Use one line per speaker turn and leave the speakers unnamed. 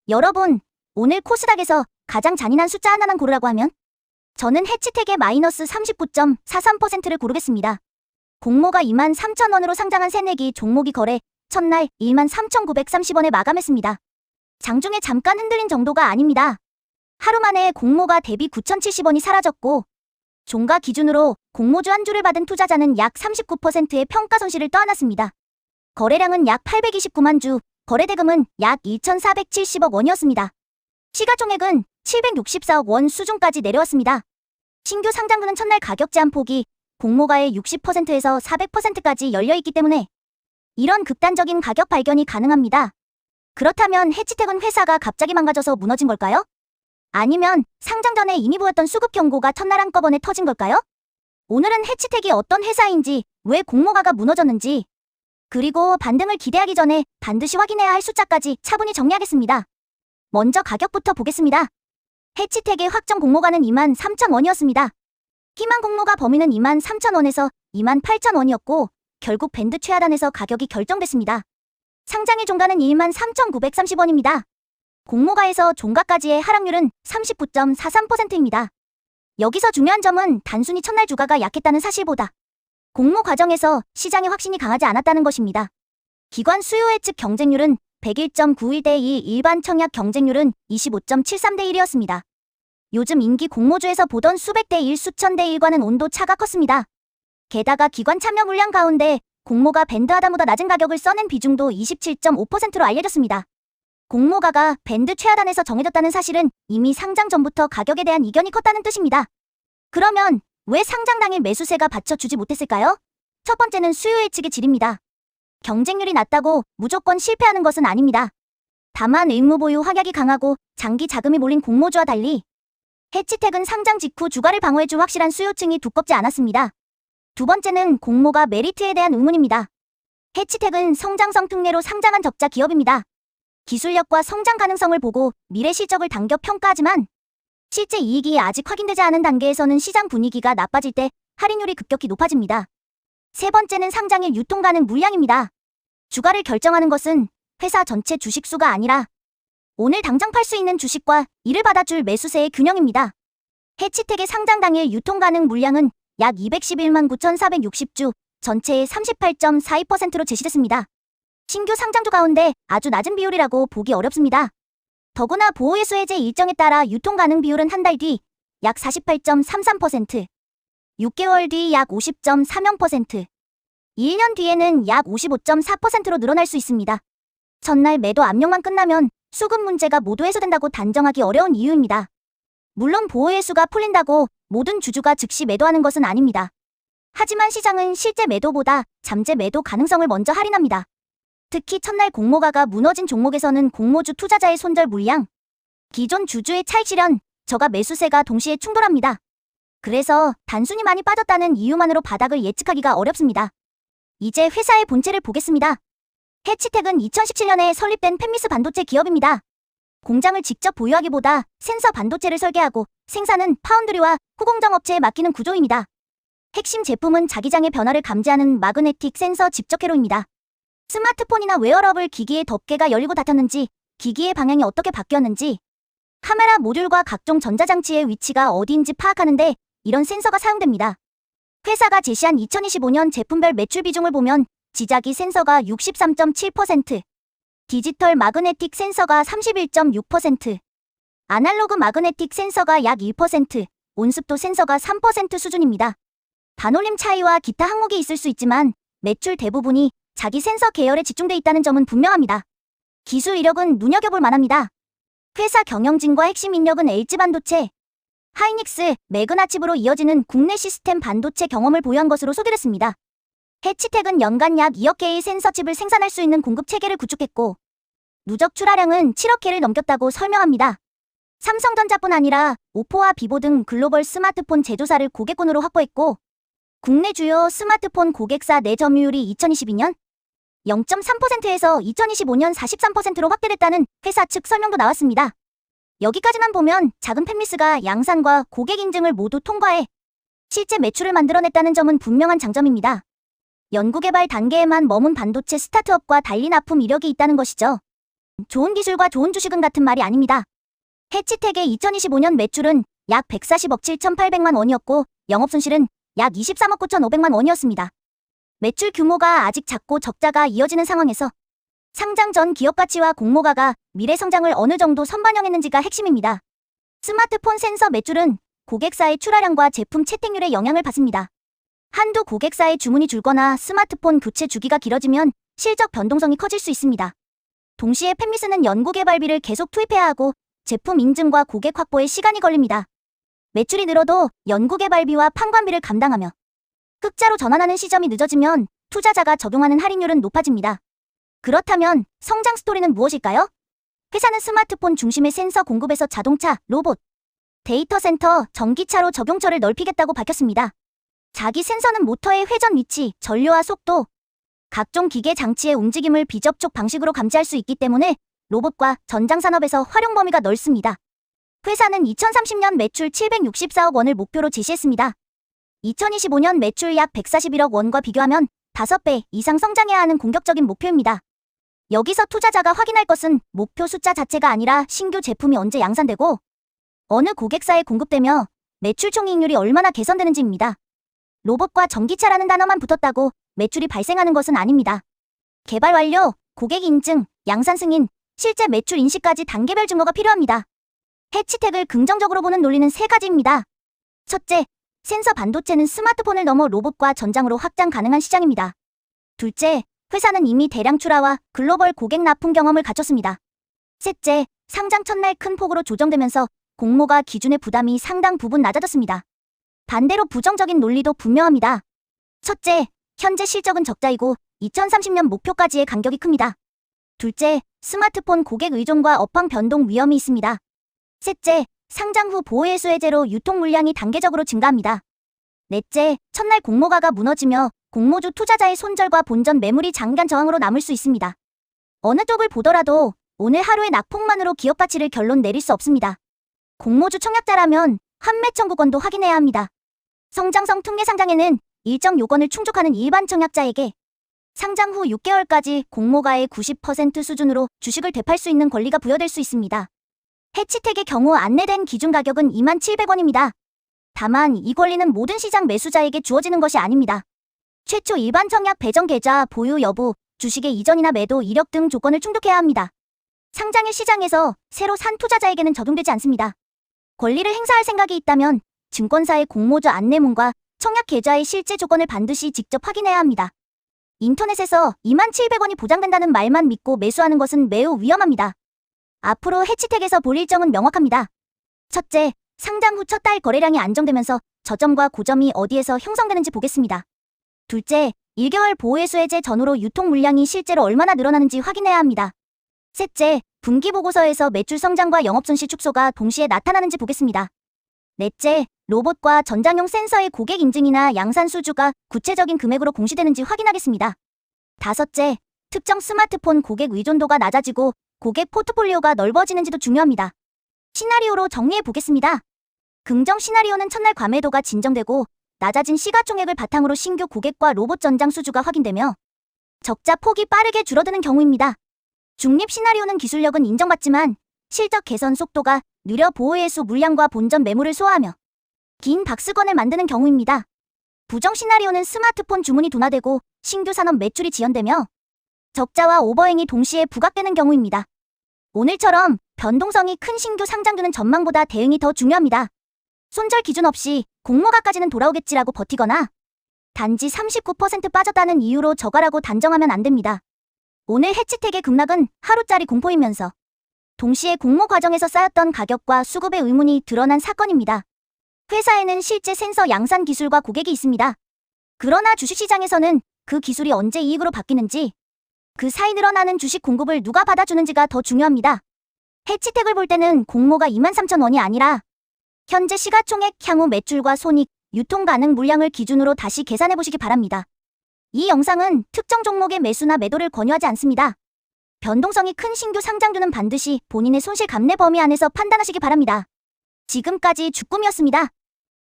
여러분, 오늘 코스닥에서 가장 잔인한 숫자 하나만 고르라고 하면? 저는 해치택의 마이너스 39.43%를 고르겠습니다. 공모가 23,000원으로 상장한 새내기 종목이 거래 첫날 13,930원에 마감했습니다. 장중에 잠깐 흔들린 정도가 아닙니다. 하루 만에 공모가 대비 9,070원이 사라졌고 종가 기준으로 공모주 한 주를 받은 투자자는 약 39%의 평가 손실을 떠안았습니다. 거래량은 약 829만 주, 거래대금은 약 2,470억 원이었습니다. 시가총액은 764억 원 수준까지 내려왔습니다. 신규 상장분은 첫날 가격 제한 폭이 공모가의 60%에서 400%까지 열려있기 때문에 이런 극단적인 가격 발견이 가능합니다. 그렇다면 해치택은 회사가 갑자기 망가져서 무너진 걸까요? 아니면 상장 전에 이미 보였던 수급 경고가 첫날 한꺼번에 터진 걸까요? 오늘은 해치택이 어떤 회사인지, 왜 공모가가 무너졌는지, 그리고 반등을 기대하기 전에 반드시 확인해야 할 숫자까지 차분히 정리하겠습니다. 먼저 가격부터 보겠습니다. 해치택의 확정 공모가는 23,000원이었습니다. 희망 공모가 범위는 23,000원에서 28,000원이었고 결국 밴드 최하단에서 가격이 결정됐습니다. 상장일 종가는 23,930원입니다. 공모가에서 종가까지의 하락률은 39.43%입니다. 여기서 중요한 점은 단순히 첫날 주가가 약했다는 사실보다 공모 과정에서 시장의 확신이 강하지 않았다는 것입니다. 기관 수요 예측 경쟁률은 101.91대 2, 일반 청약 경쟁률은 25.73대 1이었습니다. 요즘 인기 공모주에서 보던 수백 대 1, 수천 대 1과는 온도 차가 컸습니다. 게다가 기관 참여 물량 가운데 공모가 밴드 하단보다 낮은 가격을 써낸 비중도 27.5%로 알려졌습니다. 공모가가 밴드 최하단에서 정해졌다는 사실은 이미 상장 전부터 가격에 대한 이견이 컸다는 뜻입니다. 그러면 왜 상장 당일 매수세가 받쳐주지 못했을까요? 첫 번째는 수요 예측의 질입니다. 경쟁률이 낮다고 무조건 실패하는 것은 아닙니다. 다만 의무 보유 확약이 강하고 장기 자금이 몰린 공모주와 달리 해치택은 상장 직후 주가를 방어해줄 확실한 수요층이 두껍지 않았습니다. 두 번째는 공모가 메리트에 대한 의문입니다. 해치택은 성장성 특례로 상장한 적자 기업입니다. 기술력과 성장 가능성을 보고 미래 실적을 당겨 평가하지만 실제 이익이 아직 확인되지 않은 단계에서는 시장 분위기가 나빠질 때 할인율이 급격히 높아집니다. 세 번째는 상장일 유통 가능 물량입니다. 주가를 결정하는 것은 회사 전체 주식수가 아니라 오늘 당장 팔 수 있는 주식과 이를 받아줄 매수세의 균형입니다. 해치택의 상장 당일 유통 가능 물량은 약 211만 9,460주, 전체의 38.42%로 제시됐습니다. 신규 상장주 가운데 아주 낮은 비율이라고 보기 어렵습니다. 더구나 보호예수 해제 일정에 따라 유통 가능 비율은 한 달 뒤 약 48.33%, 6개월 뒤 약 50.30%, 1년 뒤에는 약 55.4%로 늘어날 수 있습니다. 첫날 매도 압력만 끝나면 수급 문제가 모두 해소된다고 단정하기 어려운 이유입니다. 물론 보호예수가 풀린다고 모든 주주가 즉시 매도하는 것은 아닙니다. 하지만 시장은 실제 매도보다 잠재 매도 가능성을 먼저 할인합니다. 특히 첫날 공모가가 무너진 종목에서는 공모주 투자자의 손절 물량, 기존 주주의 차익 실현, 저가 매수세가 동시에 충돌합니다. 그래서 단순히 많이 빠졌다는 이유만으로 바닥을 예측하기가 어렵습니다. 이제 회사의 본체를 보겠습니다. 해치택은 2017년에 설립된 팹미스 반도체 기업입니다. 공장을 직접 보유하기보다 센서 반도체를 설계하고 생산은 파운드리와 후공정 업체에 맡기는 구조입니다. 핵심 제품은 자기장의 변화를 감지하는 마그네틱 센서 집적 회로입니다. 스마트폰이나 웨어러블 기기의 덮개가 열리고 닫혔는지, 기기의 방향이 어떻게 바뀌었는지, 카메라 모듈과 각종 전자장치의 위치가 어디인지 파악하는데 이런 센서가 사용됩니다. 회사가 제시한 2025년 제품별 매출 비중을 보면 지자기 센서가 63.7%, 디지털 마그네틱 센서가 31.6%, 아날로그 마그네틱 센서가 약 1%, 온습도 센서가 3% 수준입니다. 반올림 차이와 기타 항목이 있을 수 있지만 매출 대부분이 자기 센서 계열에 집중돼 있다는 점은 분명합니다. 기술 이력은 눈여겨볼 만합니다. 회사 경영진과 핵심 인력은 LG반도체, 하이닉스, 매그나칩으로 이어지는 국내 시스템 반도체 경험을 보유한 것으로 소개됐습니다. 해치택은 연간 약 2억 개의 센서 칩을 생산할 수 있는 공급 체계를 구축했고 누적 출하량은 7억 개를 넘겼다고 설명합니다. 삼성전자뿐 아니라 오포와 비보 등 글로벌 스마트폰 제조사를 고객군으로 확보했고 국내 주요 스마트폰 고객사 내 점유율이 2022년 0.3%에서 2025년 43%로 확대됐다는 회사 측 설명도 나왔습니다. 여기까지만 보면 작은 팹미스가 양산과 고객 인증을 모두 통과해 실제 매출을 만들어냈다는 점은 분명한 장점입니다. 연구개발 단계에만 머문 반도체 스타트업과 달리 납품 이력이 있다는 것이죠. 좋은 기술과 좋은 주식은 같은 말이 아닙니다. 해치텍의 2025년 매출은 약 140억 7,800만 원이었고 영업손실은 약 23억 9,500만 원이었습니다. 매출 규모가 아직 작고 적자가 이어지는 상황에서 상장 전 기업 가치와 공모가가 미래 성장을 어느 정도 선반영했는지가 핵심입니다. 스마트폰 센서 매출은 고객사의 출하량과 제품 채택률에 영향을 받습니다. 한두 고객사의 주문이 줄거나 스마트폰 교체 주기가 길어지면 실적 변동성이 커질 수 있습니다. 동시에 팹리스는 연구개발비를 계속 투입해야 하고 제품 인증과 고객 확보에 시간이 걸립니다. 매출이 늘어도 연구개발비와 판관비를 감당하며 흑자로 전환하는 시점이 늦어지면 투자자가 적용하는 할인율은 높아집니다. 그렇다면 성장 스토리는 무엇일까요? 회사는 스마트폰 중심의 센서 공급에서 자동차, 로봇, 데이터 센터, 전기차로 적용처를 넓히겠다고 밝혔습니다. 자기 센서는 모터의 회전 위치, 전류와 속도, 각종 기계 장치의 움직임을 비접촉 방식으로 감지할 수 있기 때문에 로봇과 전장산업에서 활용 범위가 넓습니다. 회사는 2030년 매출 764억 원을 목표로 제시했습니다. 2025년 매출 약 141억 원과 비교하면 5배 이상 성장해야 하는 공격적인 목표입니다. 여기서 투자자가 확인할 것은 목표 숫자 자체가 아니라 신규 제품이 언제 양산되고 어느 고객사에 공급되며 매출 총이익률이 얼마나 개선되는지입니다. 로봇과 전기차라는 단어만 붙었다고 매출이 발생하는 것은 아닙니다. 개발 완료, 고객 인증, 양산 승인, 실제 매출 인식까지 단계별 증거가 필요합니다. 해치텍을 긍정적으로 보는 논리는 3가지입니다. 첫째, 센서 반도체는 스마트폰을 넘어 로봇과 전장으로 확장 가능한 시장입니다. 둘째, 회사는 이미 대량 출하와 글로벌 고객 납품 경험을 갖췄습니다. 셋째, 상장 첫날 큰 폭으로 조정되면서 공모가 기준의 부담이 상당 부분 낮아졌습니다. 반대로 부정적인 논리도 분명합니다. 첫째, 현재 실적은 적자이고 2030년 목표까지의 간격이 큽니다. 둘째, 스마트폰 고객 의존과 업황 변동 위험이 있습니다. 셋째, 상장 후 보호예수 해제로 유통 물량이 단계적으로 증가합니다. 넷째, 첫날 공모가가 무너지며 공모주 투자자의 손절과 본전 매물이 장기간 저항으로 남을 수 있습니다. 어느 쪽을 보더라도 오늘 하루의 낙폭만으로 기업 가치를 결론 내릴 수 없습니다. 공모주 청약자라면 환매 청구권도 확인해야 합니다. 성장성 특례 상장에는 일정 요건을 충족하는 일반 청약자에게 상장 후 6개월까지 공모가의 90% 수준으로 주식을 되팔 수 있는 권리가 부여될 수 있습니다. 해치텍의 경우 안내된 기준 가격은 27,000원입니다. 다만 이 권리는 모든 시장 매수자에게 주어지는 것이 아닙니다. 최초 일반 청약 배정 계좌 보유 여부, 주식의 이전이나 매도 이력 등 조건을 충족해야 합니다. 상장일 시장에서 새로 산 투자자에게는 적용되지 않습니다. 권리를 행사할 생각이 있다면 증권사의 공모주 안내문과 청약 계좌의 실제 조건을 반드시 직접 확인해야 합니다. 인터넷에서 27,000원이 보장된다는 말만 믿고 매수하는 것은 매우 위험합니다. 앞으로 해치텍에서 볼 일정은 명확합니다. 첫째, 상장 후 첫 달 거래량이 안정되면서 저점과 고점이 어디에서 형성되는지 보겠습니다. 둘째, 1개월 보호예수 해제 전후로 유통 물량이 실제로 얼마나 늘어나는지 확인해야 합니다. 셋째, 분기 보고서에서 매출 성장과 영업손실 축소가 동시에 나타나는지 보겠습니다. 넷째, 로봇과 전장용 센서의 고객 인증이나 양산 수주가 구체적인 금액으로 공시되는지 확인하겠습니다. 다섯째, 특정 스마트폰 고객 의존도가 낮아지고 고객 포트폴리오가 넓어지는지도 중요합니다. 시나리오로 정리해 보겠습니다. 긍정 시나리오는 첫날 과매도가 진정되고 낮아진 시가총액을 바탕으로 신규 고객과 로봇 전장 수주가 확인되며 적자 폭이 빠르게 줄어드는 경우입니다. 중립 시나리오는 기술력은 인정받지만 실적 개선 속도가 느려 보호예수 물량과 본전 매물을 소화하며 긴 박스권을 만드는 경우입니다. 부정 시나리오는 스마트폰 주문이 둔화되고 신규 산업 매출이 지연되며 적자와 오버행이 동시에 부각되는 경우입니다. 오늘처럼 변동성이 큰 신규 상장주는 전망보다 대응이 더 중요합니다. 손절 기준 없이 공모가까지는 돌아오겠지라고 버티거나 단지 39% 빠졌다는 이유로 저가라고 단정하면 안 됩니다. 오늘 해치텍의 급락은 하루짜리 공포이면서 동시에 공모 과정에서 쌓였던 가격과 수급의 의문이 드러난 사건입니다. 회사에는 실제 센서 양산 기술과 고객이 있습니다. 그러나 주식시장에서는 그 기술이 언제 이익으로 바뀌는지, 그 사이 늘어나는 주식 공급을 누가 받아주는지가 더 중요합니다. 해치텍을 볼 때는 공모가 23,000원이 아니라 현재 시가총액, 향후 매출과 손익, 유통 가능 물량을 기준으로 다시 계산해 보시기 바랍니다. 이 영상은 특정 종목의 매수나 매도를 권유하지 않습니다. 변동성이 큰 신규 상장주는 반드시 본인의 손실 감내 범위 안에서 판단하시기 바랍니다. 지금까지 주꿈이었습니다.